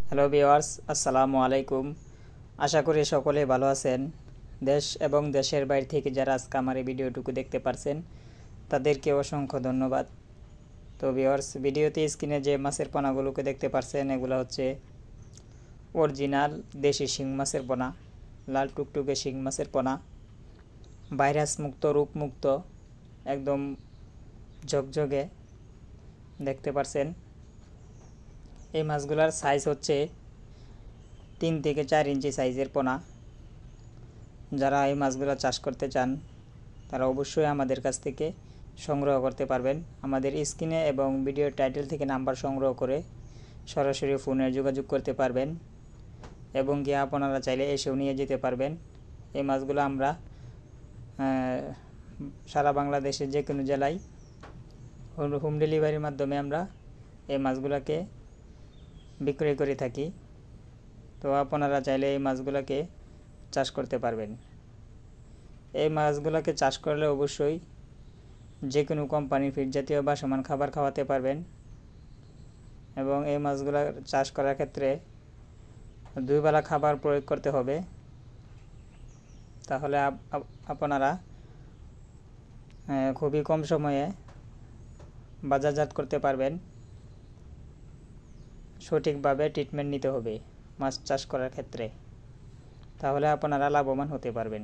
Hello viewers, আসসালামু আলাইকুম। আশা করি সকলে ভালো আছেন। দেশ এবং দেশের বাইরে থেকে যারা আজকে আমার এই ভিডিওটুকু দেখতে পারছেন তাদেরকে অসংখ্য ধন্যবাদ। তো ভিউয়ার্স, ভিডিওতে স্ক্রিনে যে মাছের পোনাগুলোকে দেখতে পারছেন এগুলো হচ্ছে অরিজিনাল দেশি শিং মাছের পোনা, লাল টুকটুকে শিং মাছের পোনা, ভাইরাস মুক্ত, রোগ মুক্ত, একদম ঝকঝকে দেখতে পারছেন। এই মাছগুলার সাইজ হচ্ছে 3 থেকে 4 ইঞ্চি সাইজের পোনা। যারা এই মাছগুলো চাষ করতে চান তারা অবশ্যই আমাদের কাছ থেকে সংগ্রহ করতে পারবেন। আমাদের স্ক্রিনে এবং ভিডিও টাইটেল থেকে নাম্বার সংগ্রহ করে সরাসরি ফোনে যোগাযোগ করতে পারবেন এবং কি আপনারা চাইলে এসেও নিয়ে যেতে পারবেন। এই মাছগুলো আমরা সারা বাংলাদেশের যে কোনো জেলায় হোম ডেলিভারির মাধ্যমে আমরা এই মাছগুলোকে বিক্রয় করে থাকি। তো আপনারা চাইলে এই মাছগুলোকে চাষ করতে পারবেন। এই মাছগুলোকে চাষ করলে অবশ্যই যে কোনো কোম্পানির ফিড জাতীয় বা সমান খাবার খাওয়াতে পারবেন এবং এই মাছগুলো চাষ করার ক্ষেত্রে 2 বেলা খাবার প্রয়োগ করতে হবে। তাহলে আপনারা খুবই কম সময়ে বাজারজাত করতে পারবেন। সঠিকভাবে ট্রিটমেন্ট নিতে হবে মাছ চাষ করার ক্ষেত্রে, তাহলে আপনারা লাভবান হতে পারবেন।